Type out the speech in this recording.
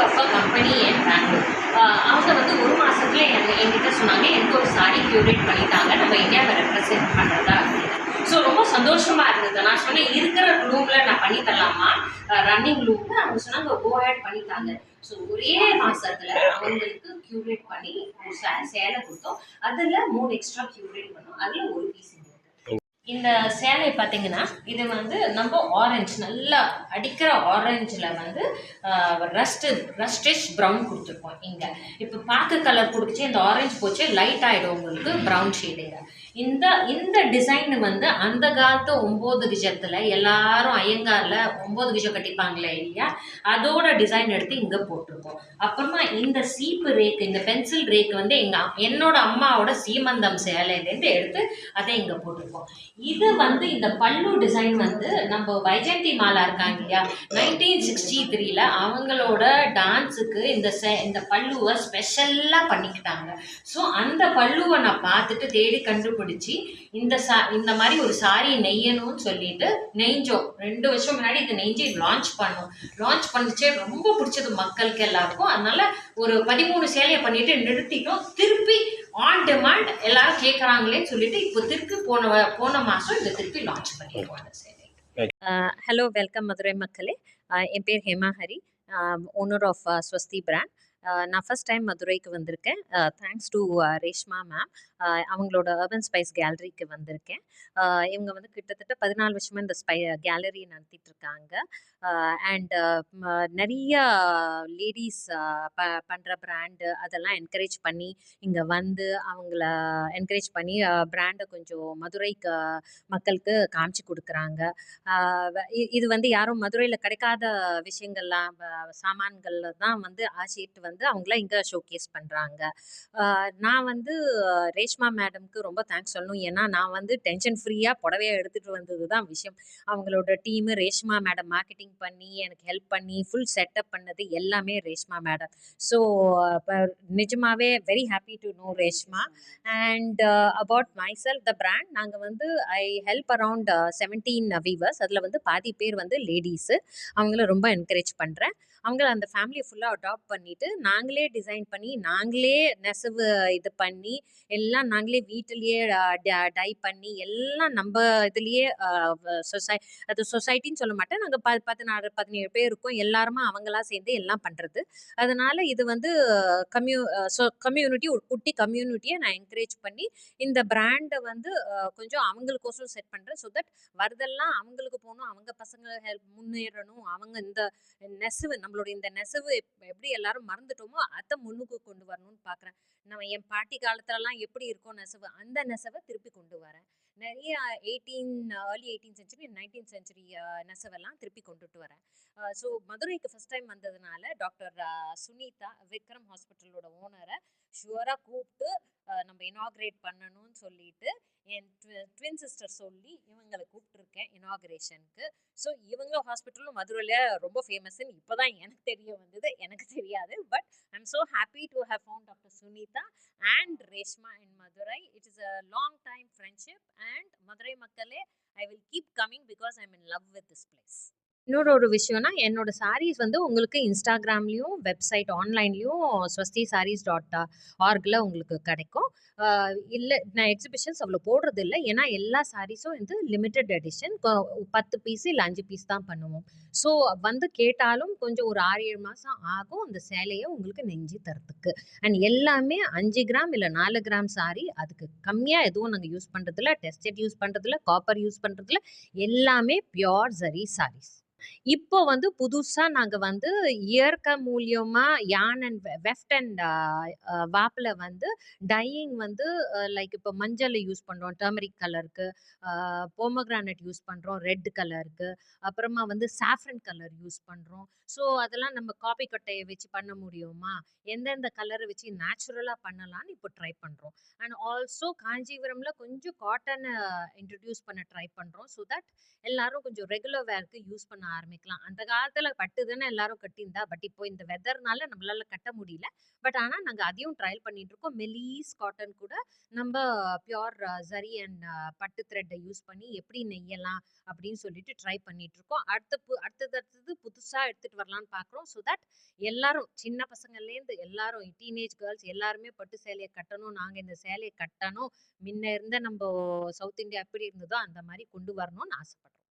Of a company in Bengaluru. அவங்க வந்து ஒரு மாதத்துல என்கிட்ட சொன்னாங்க, எனக்கு ஒரு சாரி க்யூரேட் பண்ணிட்டாங்க, நம்ம இந்தியாவை ரெப்ரசென்ட் பண்ணுறதா அப்படின்னு. ஸோ ரொம்ப சந்தோஷமாக இருந்தது. நான் சொன்னேன், இருக்கிற ரூமில் நான் பண்ணி தரலாமா, ரன்னிங் ரூமில். அவங்க சொன்னாங்க கோ ஆட் பண்ணிட்டாங்க. ஸோ ஒரே மாதத்தில் அவங்களுக்கு க்யூரேட் பண்ணி ஒரு சேலை கொடுத்தோம். அதில் 3 எக்ஸ்ட்ரா க்யூரேட் பண்ணோம். அதில் ஒரு பீஸ் இந்த சேலை பார்த்தீங்கன்னா, இது வந்து நம்ம ஆரஞ்சு நல்லா அடிக்கிற ஆரஞ்சில் வந்து ரஸ்டிஷ் ப்ரௌன் கொடுத்துருக்கோம். இங்கே இப்போ பார்க்க கலர் கொடுத்துச்சு, இந்த ஆரஞ்சு போச்சு லைட் ஆகிடும் உங்களுக்கு ப்ரௌன் ஷேடுங்க. இந்த டிசைன் வந்து அந்த காலத்து 9 கிஜத்தில் எல்லாரும் ஐயங்காரில் 9 கிஜம் கட்டிப்பாங்களே இல்லையா, அதோட டிசைன் எடுத்து இங்கே போட்டிருக்கோம். அப்புறமா இந்த சீப்பு ரேக்கு, இந்த பென்சில் ரேக்கு வந்து என்னோட அம்மாவோட சீமந்தம் சேலையிலேருந்து எடுத்து அதை இங்கே போட்டிருக்கோம். இது வந்து இந்த பல்லு டிசைன் வந்து நம்ம வைஜெயந்தி மாலா இருக்காங்க இல்லையா, 1963ல் அவங்களோட டான்ஸுக்கு இந்த பல்லுவை ஸ்பெஷலாக பண்ணிக்கிட்டாங்க. ஸோ அந்த பல்லுவை நான் பார்த்துட்டு தேடி கண்டுபிடிச்சி இந்த மாதிரி ஒரு சாரி நெய்யணும்னு சொல்லிட்டு நெய்ஞ்சோம். 2 வருஷம் முன்னாடி இதை நெய்ஞ்சி லான்ச் பண்ணிச்சே ரொம்ப பிடிச்சது மக்களுக்கு எல்லாருக்கும். அதனால ஒரு 13 சேலையை பண்ணிட்டு நிறுத்திட்டோம். திருப்பி ஆன் டிமாண்ட் எல்லாரும் கேட்குறாங்களேன்னு சொல்லிட்டு இப்போ திருப்பி போன மாதம் இதை திருப்பி லான்ச் பண்ணிடுவோம் அந்த சேலை. ஹலோ, வெல்கம் மதுரை மக்களே. என் பேர் Hema Hari, owner of Swasti brand. நான் ஃபஸ்ட் டைம் மதுரைக்கு வந்திருக்கேன். Thanks to Reshma ma'am. அவங்களோட அர்பன் ஸ்பைஸ் கேலரிக்கு வந்திருக்கேன். இவங்க வந்து கிட்டத்தட்ட 14 வருஷமாக இந்த கேலரி நடத்திட்டு இருக்காங்க. அண்ட் நிறைய லேடிஸ் பண்ணுற பிராண்டு அதெல்லாம் என்கரேஜ் பண்ணி இங்கே வந்து அவங்கள என்கரேஜ் பண்ணி பிராண்டை கொஞ்சம் மதுரைக்கு மக்களுக்கு காமிச்சு கொடுக்குறாங்க. இது வந்து யாரும் மதுரையில் கிடைக்காத விஷயங்கள்லாம் சாமான்கள் தான் வந்து ஆசிட்டு வந்து அவங்கள இங்கே ஷோகேஸ் பண்ணுறாங்க. நான் வந்து ரேஷ்மா மேடம்க்கு ரொம்ப தேங்க்ஸ் சொல்லணும். ஏன்னா நான் வந்து டென்ஷன் ஃப்ரீயாக புடவையை எடுத்துகிட்டு வந்தது தான் விஷயம். அவங்களோட டீமு ரேஷ்மா மேடம் மார்க்கெட்டிங் பண்ணி எனக்கு ஹெல்ப் பண்ணி ஃபுல் செட்டப் பண்ணது எல்லாமே ரேஷ்மா மேடம். ஸோ நிஜமாவே very happy to know Reshma. And about my self the brand, நாங்கள் வந்து ஐ ஹெல்ப் அரவுண்ட் 17 வீவர்ஸ். அதில் வந்து பாதி பேர் வந்து லேடிஸு. அவங்கள ரொம்ப என்கரேஜ் பண்ணுறேன். அவங்கள அந்த ஃபேமிலியை ஃபுல்லாக அடாப்ட் பண்ணிவிட்டு நாங்களே டிசைன் பண்ணி நாங்களே நெசவு இது பண்ணி எல்லாம் நாங்களே வீட்டிலேயே டை பண்ணி எல்லாம் நம்ம இதுலேயே சொசைட்டின்னு சொல்ல மாட்டேன், நாங்கள் 16-17 பேர் இருக்கோம். எல்லாருமா அவங்களா சேர்ந்து எல்லாம் பண்ணுறது. அதனால் இது வந்து கம்யூனிட்டி, ஒரு குட்டி கம்யூனிட்டியை நான் என்கரேஜ் பண்ணி இந்த பிராண்டை வந்து கொஞ்சம் அவங்களுக்கோசரம் செட் பண்ணுறேன். ஸோ தட் வரதெல்லாம் அவங்களுக்கு போகணும், அவங்க பசங்க முன்னேறணும், அவங்க இந்த நெசவு நம்மளுடைய இந்த நெசவு எப்படி எல்லாரும் மறந்துட்டோமோ அதை முன்னுக்கு கொண்டு வரணும்னு பார்க்குறேன். நம்ம என் பாட்டி காலத்துலலாம் எப்படி இருக்கும் நெசவு, அந்த நெசவை திருப்பி கொண்டு வரேன். நிறைய early 18th century 19th century நெசவெல்லாம் திருப்பி கொண்டுட்டு வரேன். ஸோ மதுரைக்கு ஃபஸ்ட் டைம் வந்ததுனால டாக்டர் சுனிதா விக்ரம் ஹாஸ்பிட்டலோட ஓனரை ஷுவராக கூப்பிட்டு நம்ம இனாக்ரேட் பண்ணணும்னு சொல்லிட்டு என் ட்வின் சிஸ்டர் சொல்லி இவங்களை கூப்பிட்டுருக்கேன் இனாக்ரேஷனுக்கு. ஸோ இவங்க ஹாஸ்பிட்டலும் மதுரையில் ரொம்ப ஃபேமஸ்ன்னு இப்போ தான் எனக்கு தெரிய வந்தது, எனக்கு தெரியாது. But I'm so happy to have found doctor Sunita and Reshma in Madurai. It is a long time friendship and Madurai மக்களே, I will keep coming because I am in love with this place. இன்னொரு ஒரு விஷயம்னா, என்னோட சாரீஸ் வந்து உங்களுக்கு இன்ஸ்டாகிராம்லேயும் வெப்சைட் ஆன்லைன்லேயும் swastissarees.orgல உங்களுக்கு கிடைக்கும். இல்லை, நான் எக்ஸிபிஷன்ஸ் அவ்வளோ போடுறது இல்லை, ஏன்னா எல்லா சாரீஸும் வந்து லிமிட்டட் எடிஷன் 10 பீஸ் இல்லை 5 பீஸ் தான் பண்ணுவோம். ஸோ வந்து கேட்டாலும் கொஞ்சம் ஒரு 6-7 மாதம் ஆகும் அந்த சேலையை உங்களுக்கு நெஞ்சு தரத்துக்கு. அண்ட் எல்லாமே 5 கிராம் இல்லை 4 கிராம் சாரி, அதுக்கு கம்மியாக எதுவும் நாங்கள் யூஸ் பண்ணுறதில்ல, டெஸ்டட் யூஸ் பண்ணுறதில்ல, காப்பர் யூஸ் பண்ணுறதில்ல, எல்லாமே பியோர் ஜரி சாரீஸ். இப்போ வந்து புதுசா நாங்க வந்து இயற்கை மூலியமா யான் அண்ட் வெஃப்ட் அண்ட் வாப்ல வந்து டையிங் வந்து லைக் இப்போ மஞ்சள் யூஸ் பண்றோம் டர்மரிக் கலருக்கு, போமோகிரானட் யூஸ் பண்றோம் ரெட் கலருக்கு, அப்புறமா வந்து சாஃப்ரன் கலர் யூஸ் பண்றோம். ஸோ அதெல்லாம் நம்ம காப்பி கொட்டையை வச்சு பண்ண முடியுமா, எந்தெந்த கலரை வச்சு நேச்சுரலா பண்ணலாம்னு இப்போ ட்ரை பண்றோம். அண்ட் ஆல்சோ காஞ்சிபுரம்ல கொஞ்சம் காட்டனை இன்ட்ரடியூஸ் பண்ண ட்ரை பண்றோம். ஸோ தட் எல்லாரும் கொஞ்சம் ரெகுலர் வேர்க்கு யூஸ் பண்ண ஆரம்பிக்கலாம். அந்த காலத்துல பட்டு தானே எல்லாரும் கட்டியிருந்தா. பட் இப்போ இந்த வெதர்னால நம்மளால கட்ட முடியல. பட் ஆனா நாங்க அதையும் ட்ரையல் பண்ணிட்டு இருக்கோம். மெலீஸ் காட்டன் கூட நம்ப பியூர் ஜரி அண்ட் பட்டு த்ரெட்ட யூஸ் பண்ணி எப்படி நெய்யலாம் அப்படின்னு சொல்லிட்டு ட்ரை பண்ணிட்டு இருக்கோம். அடுத்தது புதுசா எடுத்துட்டு வரலான்னு பார்க்குறோம். ஸோ தட் எல்லாரும் சின்ன பசங்கள்லேருந்து எல்லாரும் டீனேஜ் கேர்ள்ஸ் எல்லாருமே பட்டு சேலைய கட்டணும். நாங்க இந்த சேலைய கட்டணும். முன்ன இருந்த நம்ப சவுத் இந்தியா எப்படி இருந்ததோ அந்த மாரி கொண்டு வரணும்னு ஆசைப்படுறோம்.